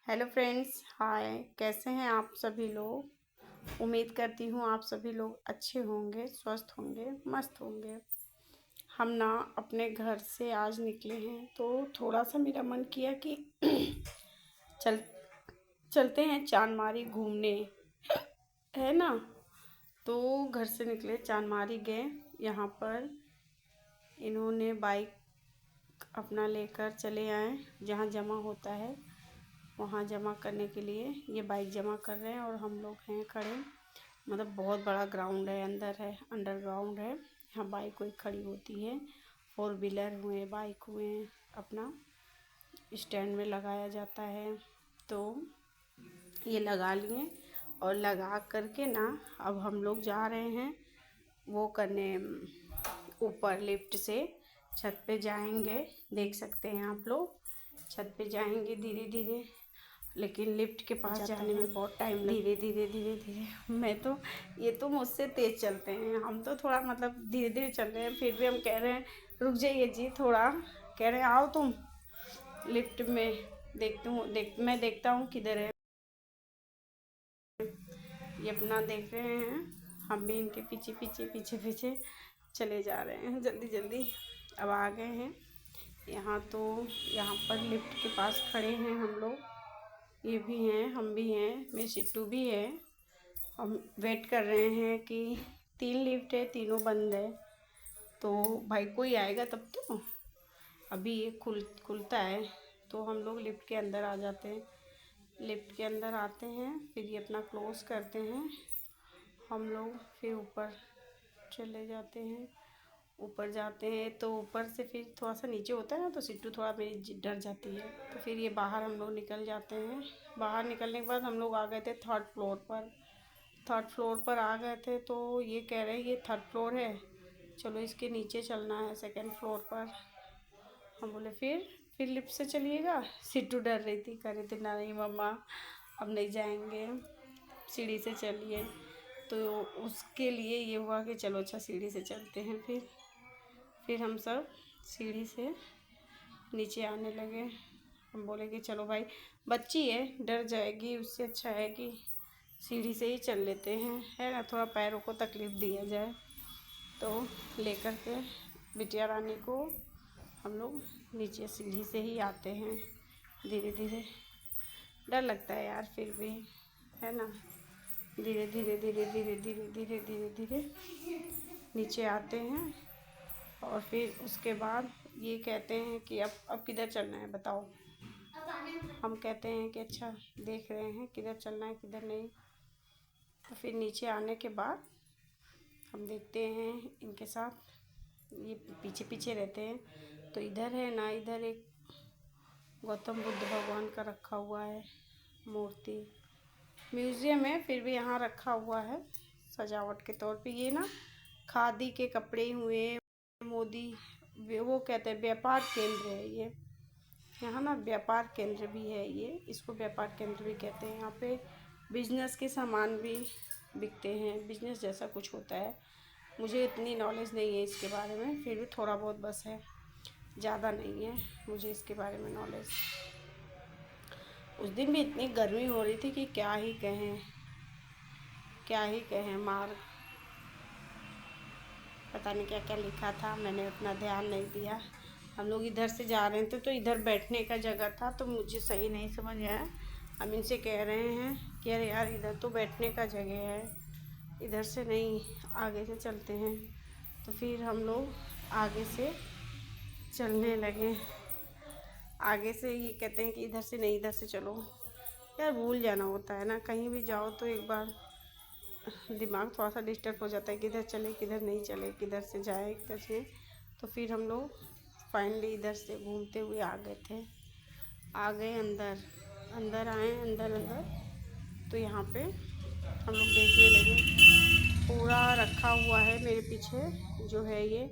Hello friends, हाय। कैसे हैं आप सभी लोग। उम्मीद करती हूँ आप सभी लोग अच्छे होंगे, स्वस्थ होंगे, मस्त होंगे। हम ना अपने घर से आज निकले हैं तो थोड़ा सा मेरा मन किया कि चल चलते हैं चांदमारी घूमने, है ना। तो घर से निकले, चांदमारी गए। यहाँ पर इन्होंने बाइक अपना लेकर चले आए। जहाँ जमा होता है वहाँ जमा करने के लिए ये बाइक जमा कर रहे हैं और हम लोग हैं खड़े। मतलब बहुत बड़ा ग्राउंड है, अंदर है, अंडरग्राउंड है। यहाँ बाइक कोई खड़ी होती है, फोर व्हीलर हुए, बाइक हुए, अपना स्टैंड में लगाया जाता है। तो ये लगा लिए और लगा करके ना अब हम लोग जा रहे हैं वो करने, ऊपर लिफ्ट से छत पे जाएंगे। देख सकते हैं आप लोग, छत पे जाएंगे धीरे धीरे, लेकिन लिफ्ट के पास जाने में बहुत टाइम लगे। धीरे धीरे धीरे धीरे मैं तो, ये तो मुझसे तेज़ चलते हैं, हम तो थोड़ा मतलब धीरे धीरे चल रहे हैं। फिर भी हम कह रहे हैं रुक जाइए जी थोड़ा, कह रहे हैं आओ तुम लिफ्ट में। मैं देखता हूँ किधर है। ये अपना देख रहे हैं, हम भी इनके पीछे पीछे पीछे पीछे चले जा रहे हैं जल्दी जल्दी। अब आ गए हैं यहाँ। तो यहाँ पर लिफ्ट के पास खड़े हैं हम लोग, ये भी हैं, हम भी हैं, मेरी सिट्टू भी है। हम वेट कर रहे हैं कि 3 लिफ्ट है, तीनों बंद है। तो भाई कोई आएगा तब तो, अभी ये खुलता है तो हम लोग लिफ्ट के अंदर आ जाते हैं। लिफ्ट के अंदर आते हैं, फिर ये अपना क्लोज़ करते हैं। हम लोग फिर ऊपर चले जाते हैं। ऊपर जाते हैं तो ऊपर से फिर थोड़ा सा नीचे होता है ना, तो सिट्टू थोड़ा मेरी डर जाती है। तो फिर ये बाहर हम लोग निकल जाते हैं। बाहर निकलने के बाद हम लोग आ गए थे 3rd फ्लोर पर। 3rd फ्लोर पर आ गए थे तो ये कह रहे हैं ये 3rd फ्लोर है, चलो इसके नीचे चलना है 2nd फ्लोर पर। हम बोले फिर लिफ्ट से चलिएगा। सिट्टू डर रही थी, कह रही थी नहीं मम्मा अब नहीं जाएंगे, सीढ़ी से चलिए। तो उसके लिए ये हुआ कि चलो अच्छा सीढ़ी से चलते हैं। फिर हम सब सीढ़ी से नीचे आने लगे। हम बोले कि चलो भाई, बच्ची है डर जाएगी, उससे अच्छा है कि सीढ़ी से ही चल लेते हैं, है ना, थोड़ा पैरों को तकलीफ़ दिया जाए। तो लेकर के बिटिया रानी को हम लोग नीचे सीढ़ी से ही आते हैं धीरे धीरे। डर लगता है यार फिर भी, है ना। धीरे धीरे धीरे धीरे धीरे धीरे धीरे धीरे नीचे आते हैं। और फिर उसके बाद ये कहते हैं कि अब किधर चलना है बताओ। हम कहते हैं कि अच्छा देख रहे हैं किधर चलना है किधर नहीं। तो फिर नीचे आने के बाद हम देखते हैं इनके साथ, ये पीछे पीछे रहते हैं। तो इधर है ना, इधर एक गौतम बुद्ध भगवान का रखा हुआ है मूर्ति। म्यूज़ियम है फिर भी यहाँ रखा हुआ है सजावट के तौर पे। ये ना खादी के कपड़े हुए, मोदी वो कहते हैं व्यापार केंद्र है ये। यहाँ ना व्यापार केंद्र भी है ये, इसको व्यापार केंद्र भी कहते हैं। यहाँ पे बिजनेस के सामान भी बिकते हैं, बिजनेस जैसा कुछ होता है। मुझे इतनी नॉलेज नहीं है इसके बारे में, फिर भी थोड़ा बहुत बस है, ज़्यादा नहीं है मुझे इसके बारे में नॉलेज। उस दिन भी इतनी गर्मी हो रही थी कि क्या ही कहें, क्या ही कहें। मार्ग पता नहीं क्या क्या लिखा था, मैंने उतना ध्यान नहीं दिया। हम लोग इधर से जा रहे थे तो इधर बैठने का जगह था, तो मुझे सही नहीं समझ आया। हम इनसे कह रहे हैं कि अरे यार इधर तो बैठने का जगह है, इधर से नहीं, आगे से चलते हैं। तो फिर हम लोग आगे से चलने लगे। आगे से ये कहते हैं कि इधर से नहीं, इधर से चलो। यार भूल जाना होता है ना, कहीं भी जाओ तो एक बार दिमाग थोड़ा सा डिस्टर्ब हो जाता है, किधर चले किधर नहीं चले, किधर से जाए किधर से। तो फिर हम लोग फाइनली इधर से घूमते हुए आ गए थे, आ गए अंदर। अंदर आए, अंदर तो यहाँ पे हम लोग देखने लगे। पूरा रखा हुआ है मेरे पीछे जो है ये,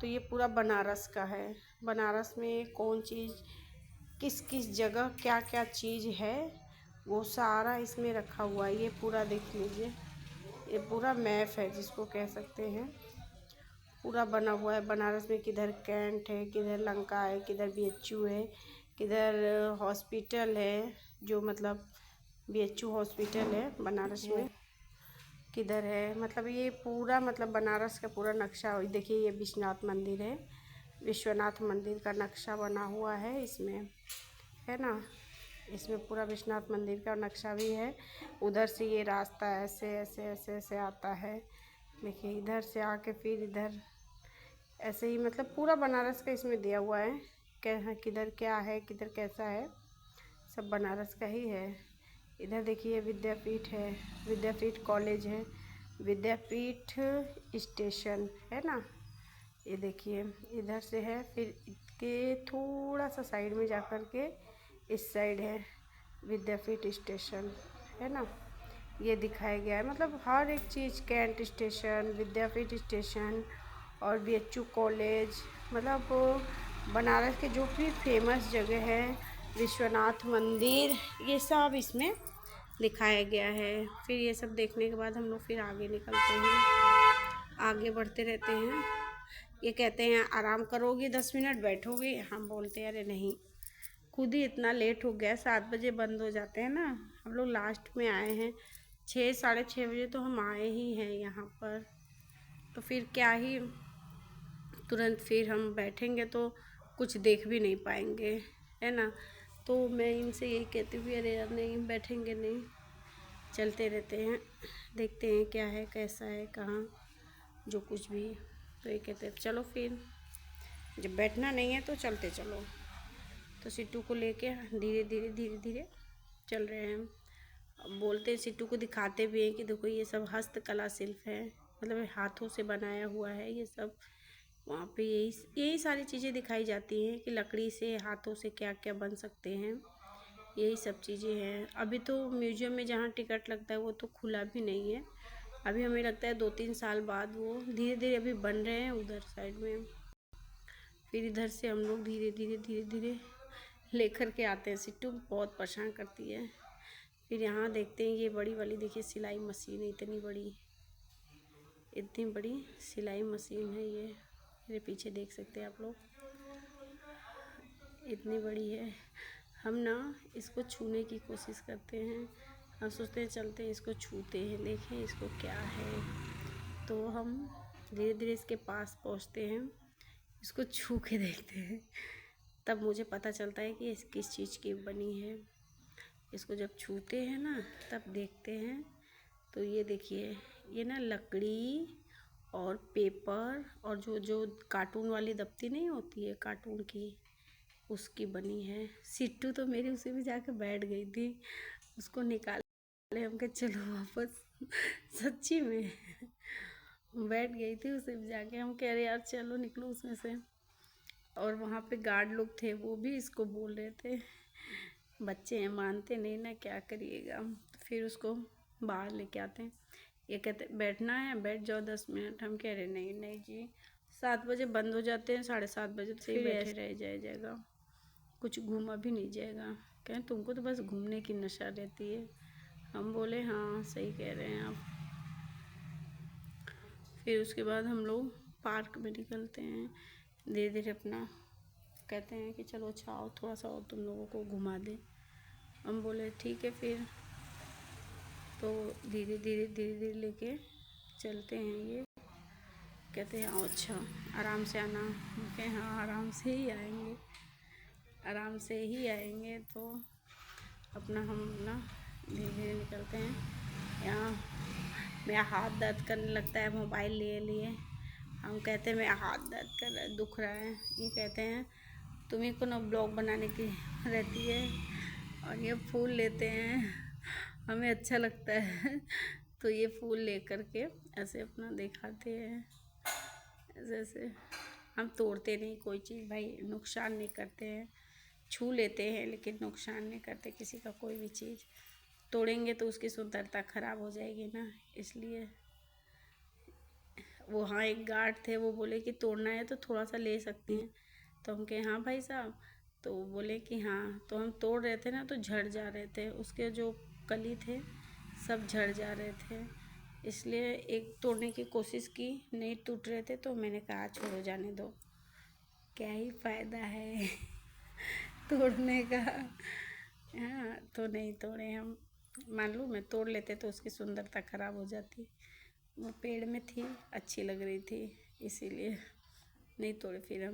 तो ये पूरा बनारस का है। बनारस में कौन चीज़ किस किस जगह क्या क्या चीज़ है वो सारा इसमें रखा हुआ है। ये पूरा देख लीजिए, ये पूरा मैप है जिसको कह सकते हैं, पूरा बना हुआ है। बनारस में किधर कैंट है, किधर लंका है, किधर बीएचयू है, किधर हॉस्पिटल है, जो मतलब BHU हॉस्पिटल है बनारस में, किधर है। मतलब ये पूरा मतलब बनारस का पूरा नक्शा। देखिए ये विश्वनाथ मंदिर है, विश्वनाथ मंदिर का नक्शा बना हुआ है इसमें, है ना। इसमें पूरा विश्वनाथ मंदिर का नक्शा भी है। उधर से ये रास्ता ऐसे ऐसे ऐसे ऐसे आता है। देखिए इधर से आके फिर इधर ऐसे ही मतलब पूरा बनारस का इसमें दिया हुआ है, क्या किधर क्या है, किधर कैसा है, सब बनारस का ही है। इधर देखिए विद्यापीठ है, विद्यापीठ कॉलेज है, विद्यापीठ स्टेशन है ना। ये देखिए इधर से है, फिर इसके थोड़ा सा साइड में जा कर के इस साइड है विद्यापीठ स्टेशन, है ना। ये दिखाया गया है मतलब हर एक चीज़, कैंट स्टेशन, विद्यापीठ स्टेशन और BHU कॉलेज, मतलब बनारस के जो भी फेमस जगह है, विश्वनाथ मंदिर, ये सब इसमें दिखाया गया है। फिर ये सब देखने के बाद हम लोग फिर आगे निकलते हैं, आगे बढ़ते रहते हैं। ये कहते हैं आराम करोगी 10 मिनट, बैठोगी। हम बोलते हैं अरे नहीं, खुद ही इतना लेट हो गया, 7 बजे बंद हो जाते हैं ना। हम लोग लास्ट में आए हैं, 6 साढ़े 6 बजे तो हम आए ही हैं यहाँ पर। तो फिर क्या ही तुरंत फिर हम बैठेंगे तो कुछ देख भी नहीं पाएंगे, है ना। तो मैं इनसे यही कहती हूँ अरे यार नहीं, बैठेंगे नहीं, चलते रहते हैं, देखते हैं क्या है, कैसा है, कहाँ जो कुछ भी। तो ये कहते हैं चलो फिर, जब बैठना नहीं है तो चलते चलो। तो सिट्टू को लेके धीरे धीरे धीरे धीरे चल रहे हैं। अब बोलते हैं, सिट्टू को दिखाते भी हैं कि देखो ये सब हस्तकला शिल्प है, मतलब हाथों से बनाया हुआ है ये सब। वहाँ पे यही यही सारी चीज़ें दिखाई जाती हैं कि लकड़ी से, हाथों से क्या क्या बन सकते हैं, यही सब चीज़ें हैं। अभी तो म्यूजियम में जहाँ टिकट लगता है वो तो खुला भी नहीं है। अभी हमें लगता है 2-3 साल बाद वो धीरे धीरे अभी बन रहे हैं उधर साइड में। फिर इधर से हम लोग धीरे धीरे धीरे धीरे लेकर के आते हैं। सिट्टू बहुत परेशान करती है। फिर यहाँ देखते हैं ये बड़ी वाली, देखिए सिलाई मशीन है, इतनी बड़ी, इतनी बड़ी सिलाई मशीन है ये। मेरे पीछे देख सकते हैं आप लोग, इतनी बड़ी है। हम ना इसको छूने की कोशिश करते हैं, हम सोचते हैं चलते हैं इसको छूते हैं, देखें इसको क्या है। तो हम धीरे धीरे इसके पास पहुंचते हैं, इसको छू के देखते हैं, तब मुझे पता चलता है कि ये किस चीज़ की बनी है। इसको जब छूते हैं ना तब देखते हैं, तो ये देखिए ये ना लकड़ी और पेपर और जो कार्टून वाली दफ्ती नहीं होती है कार्टून की, उसकी बनी है। सिट्टू तो मेरी उसी में जाके बैठ गई थी, उसको निकाले हम कहे चलो वापस। सच्ची में बैठ गई थी उसी में जाके। हम कह रहे यार चलो निकलो उसमें से। और वहाँ पे गार्ड लोग थे, वो भी इसको बोल रहे थे, बच्चे हैं मानते नहीं ना, क्या करिएगा। तो फिर उसको बाहर लेके आते हैं। ये कहते बैठना है, बैठ जाओ 10 मिनट। हम कह रहे नहीं नहीं जी, 7 बजे बंद हो जाते हैं, 7:30 बजे से ही बैठे रह जाएगा, कुछ घूमा भी नहीं जाएगा। कहें तुमको तो बस घूमने की नशा रहती है। हम बोले हाँ सही कह रहे हैं आप। फिर उसके बाद हम लोग पार्क में निकलते हैं, धीरे धीरे अपना कहते हैं कि चलो अच्छा आओ थोड़ा सा और तुम लोगों को घुमा दें। हम बोले ठीक है फिर। तो धीरे धीरे धीरे धीरे लेके चलते हैं। ये कहते हैं आओ अच्छा आराम से आना। हम कहें हाँ आराम से ही आएंगे, आराम से ही आएंगे। तो अपना हम ना धीरे धीरे निकलते हैं। यहाँ मेरा हाथ दर्द करने लगता है मोबाइल लिए लिए। हम कहते हैं मेरा हाथ दर्द कर रहा है, दुख रहा है। ये कहते हैं तुम्ही को ना ब्लॉग बनाने की रहती है। और ये फूल लेते हैं, हमें अच्छा लगता है तो ये फूल लेकर के ऐसे अपना दिखाते हैं। ऐसे ऐसे हम तोड़ते नहीं कोई चीज़ भाई, नुकसान नहीं करते हैं। छू लेते हैं लेकिन नुकसान नहीं करते किसी का कोई भी चीज़। तोड़ेंगे तो उसकी सुंदरता ख़राब हो जाएगी ना, इसलिए। वो हाँ एक गार्ड थे, वो बोले कि तोड़ना है तो थोड़ा सा ले सकते हैं। तो हम कहे हाँ भाई साहब। तो वो बोले कि हाँ। तो हम तोड़ रहे थे ना तो झड़ जा रहे थे, उसके जो कली थे सब झड़ जा रहे थे, इसलिए एक तोड़ने की कोशिश की, नहीं टूट रहे थे। तो मैंने कहा छोड़ो जाने दो, क्या ही फ़ायदा है तोड़ने का। हाँ, तो नहीं तोड़े हम। मान लो मैं तोड़ लेते तो उसकी सुंदरता खराब हो जाती। वो पेड़ में थी, अच्छी लग रही थी, इसीलिए नहीं तोड़े। फिर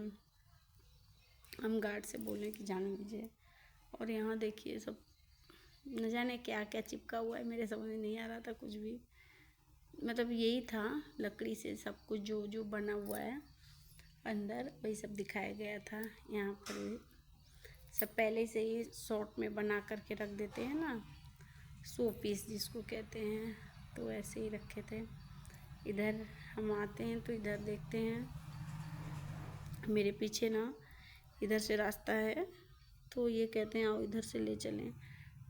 हम गार्ड से बोले कि जाने दीजिए। और यहाँ देखिए सब, न जाने क्या क्या चिपका हुआ है, मेरे समझ में नहीं आ रहा था कुछ भी। मतलब यही था, लकड़ी से सब कुछ जो जो बना हुआ है अंदर, वही सब दिखाया गया था। यहाँ पर भी सब पहले से ही शॉर्ट में बना करके रख देते हैं ना, शो पीस जिसको कहते हैं, तो ऐसे ही रखे थे। इधर हम आते हैं तो इधर देखते हैं, मेरे पीछे ना इधर से रास्ता है, तो ये कहते हैं आओ इधर से ले चलें,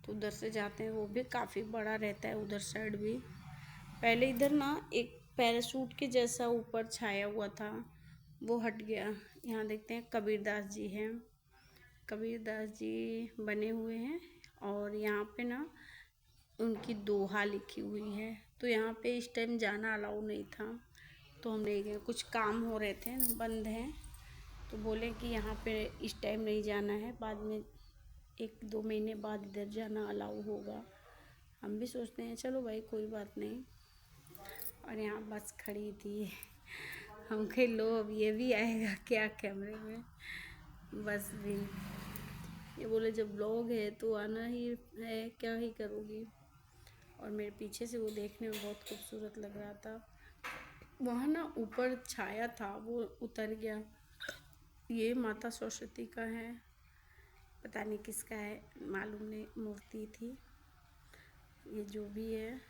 तो उधर से जाते हैं। वो भी काफ़ी बड़ा रहता है उधर साइड भी। पहले इधर ना एक पैराशूट के जैसा ऊपर छाया हुआ था, वो हट गया। यहाँ देखते हैं कबीरदास जी हैं, कबीरदास जी बने हुए हैं। और यहाँ पे ना उनकी दोहा लिखी हुई है। तो यहाँ पे इस टाइम जाना अलाउ नहीं था, तो हम नहीं गए, कुछ काम हो रहे थे, बंद हैं, तो बोले कि यहाँ पे इस टाइम नहीं जाना है, बाद में 1-2 महीने बाद इधर जाना अलाउ होगा। हम भी सोचते हैं चलो भाई कोई बात नहीं। और यहाँ बस खड़ी थी, हम कहे लो अब ये भी आएगा क्या कैमरे में। बस भी ये बोले जब ब्लॉग है तो आना ही है, क्या ही करोगी। और मेरे पीछे से वो देखने में बहुत खूबसूरत लग रहा था। वहाँ ना ऊपर छाया था, वो उतर गया। ये माता सरस्वती का है, पता नहीं किसका है, मालूम नहीं, मूर्ति थी। ये जो भी है,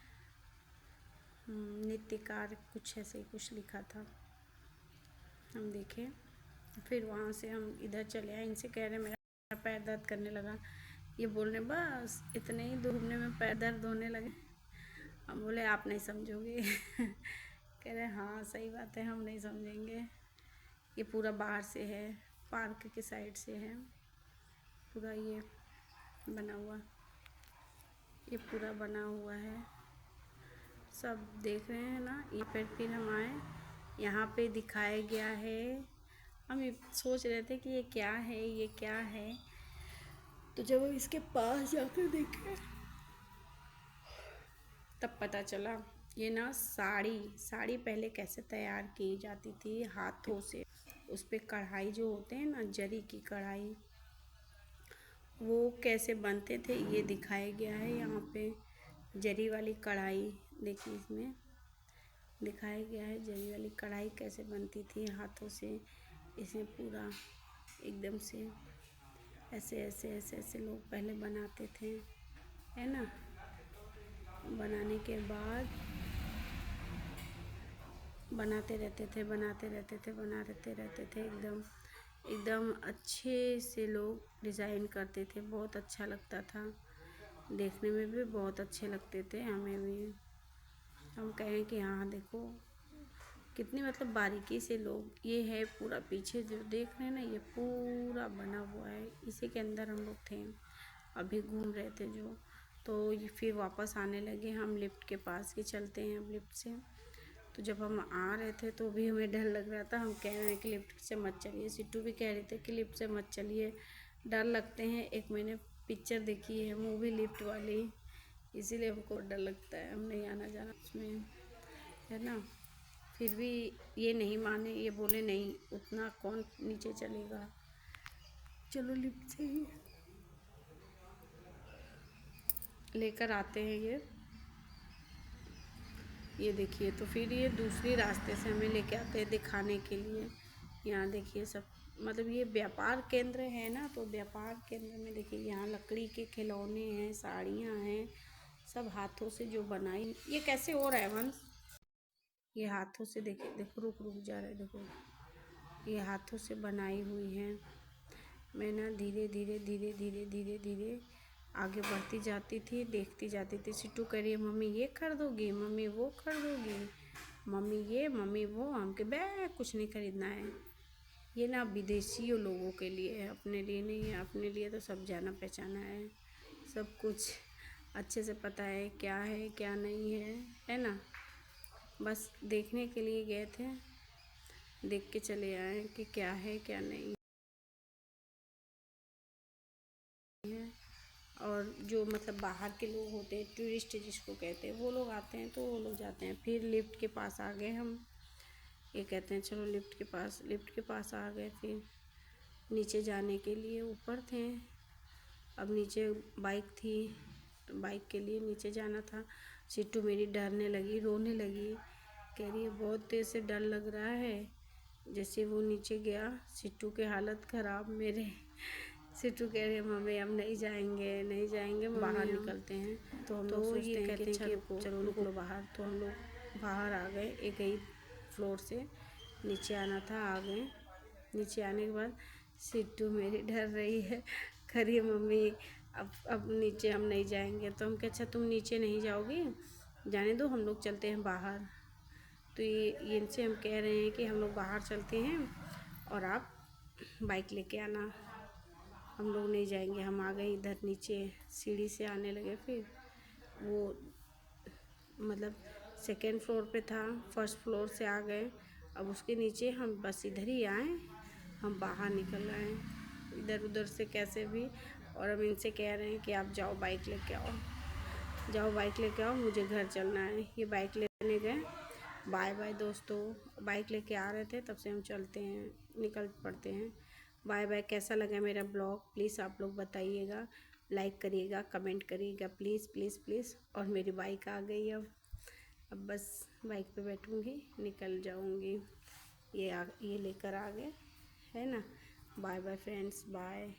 नित्यकार कुछ ऐसे ही कुछ लिखा था। हम देखें, फिर वहाँ से हम इधर चले आए। इनसे कह रहे मेरा पैर दर्द करने लगा, ये बोलने बस इतने ही घूमने में पैर दर्द होने लगे। हम बोले आप नहीं समझोगे। कह रहे हाँ सही बात है, हम नहीं समझेंगे। ये पूरा बाहर से है, पार्क के साइड से है पूरा, ये बना हुआ, ये पूरा बना हुआ है, सब देख रहे हैं ना। ये फिर हम आए, यहाँ पे दिखाया गया है। हम ये सोच रहे थे कि ये क्या है, ये क्या है, तो जब हम इसके पास जाकर देखे तब पता चला। ये ना साड़ी पहले कैसे तैयार की जाती थी, हाथों से। उस पे कढ़ाई जो होते हैं ना, जरी की कढ़ाई, वो कैसे बनते थे ये दिखाया गया है यहाँ पे। जरी वाली कढ़ाई देखिए, इसमें दिखाया गया है जरी वाली कढ़ाई कैसे बनती थी हाथों से। इसमें पूरा एकदम से ऐसे ऐसे ऐसे ऐसे लोग पहले बनाते थे, है ना। बनाने के बाद बनाते रहते थे, एकदम अच्छे से लोग डिज़ाइन करते थे। बहुत अच्छा लगता था, देखने में भी बहुत अच्छे लगते थे हमें भी। हम कहें कि हाँ देखो कितनी मतलब बारीकी से लोग, ये है पूरा पीछे जो देख रहे हैं ना, ये पूरा बना हुआ है। इसी के अंदर हम लोग थे, अभी घूम रहे थे जो, तो ये फिर वापस आने लगे। हम लिफ्ट के पास ही चलते हैं अब लिफ्ट से। तो जब हम आ रहे थे तो भी हमें डर लग रहा था। हम कह रहे हैं कि लिफ्ट से मत चलिए, सिट्टू भी कह रहे थे कि लिफ्ट से मत चलिए, डर लगते हैं। एक मैंने पिक्चर देखी है मूवी लिफ्ट वाली, इसीलिए हमको डर लगता है, हम नहीं आना जाना उसमें, है ना। फिर भी ये नहीं माने, ये बोले नहीं उतना कौन नीचे चलेगा, चलो लिफ्ट से ही लेकर आते हैं। ये देखिए, तो फिर ये दूसरी रास्ते से हमें लेके आते हैं दिखाने के लिए। यहाँ देखिए सब, मतलब ये व्यापार केंद्र है ना, तो व्यापार केंद्र में देखिए यहाँ लकड़ी के खिलौने हैं, साड़ियाँ हैं, सब हाथों से जो बनाई। ये कैसे हो रहा है वंश, ये हाथों से देखिए, देखो रुक जा रहा है, देखो ये हाथों से बनाई हुई है। मैं ना धीरे धीरे धीरे धीरे धीरे धीरे आगे बढ़ती जाती थी, देखती जाती थी। सिट्टू कह रही है मम्मी ये कर दोगी, मम्मी वो कर दोगी, मम्मी ये मम्मी वो। हम के बे कुछ नहीं खरीदना है, ये ना विदेशियों लोगों के लिए है, अपने लिए नहीं है। अपने लिए तो सब जाना पहचाना है, सब कुछ अच्छे से पता है क्या है क्या नहीं है ना। बस देखने के लिए गए थे, देख के चले आए कि क्या है क्या नहीं। और जो मतलब बाहर के लोग होते हैं, टूरिस्ट जिसको कहते हैं, वो लोग आते हैं तो वो लोग जाते हैं। फिर लिफ्ट के पास आ गए हम, ये कहते हैं चलो लिफ्ट के पास आ गए। फिर नीचे जाने के लिए ऊपर थे, अब नीचे बाइक थी, तो बाइक के लिए नीचे जाना था। सिट्टू मेरी डरने लगी, रोने लगी, कह रही है बहुत तेज़ से डर लग रहा है। जैसे वो नीचे गया, सिट्टू की हालत ख़राब मेरे। सिट्टू कह रहे मम्मी हम नहीं जाएंगे बाहर निकलते हैं। तो हम लोग सोचते हैं कि अच्छा चलो निकलो बाहर। तो हम लोग बाहर आ गए, एक ही फ्लोर से नीचे आना था, आ गए। नीचे आने के बाद सिट्टू मेरी डर रही है, कह रही है मम्मी अब नीचे हम नहीं जाएंगे। तो हम कहे अच्छा तुम नीचे नहीं जाओगी, जाने दो, हम लोग चलते हैं बाहर। तो ये इनसे हम कह रहे हैं कि हम लोग बाहर चलते हैं और आप बाइक लेके आना, हम लोग नहीं जाएंगे। हम आ गए इधर नीचे, सीढ़ी से आने लगे। फिर वो मतलब सेकेंड फ्लोर पे था, फर्स्ट फ्लोर से आ गए। अब उसके नीचे हम बस इधर ही आए, हम बाहर निकल आए इधर उधर से कैसे भी। और अब इनसे कह रहे हैं कि आप जाओ बाइक लेके आओ, मुझे घर चलना है। ये बाइक लेने गए। बाय बाय दोस्तों, बाइक लेके आ रहे थे तब से हम चलते हैं, निकल पड़ते हैं। Bye bye. कैसा लगा मेरा ब्लॉग प्लीज़ आप लोग बताइएगा, लाइक करिएगा, कमेंट करिएगा प्लीज़ प्लीज़ प्लीज़। और मेरी बाइक आ गई, अब बस बाइक पे बैठूँगी, निकल जाऊँगी। ये लेकर आ गए, है ना। Bye bye friends, bye.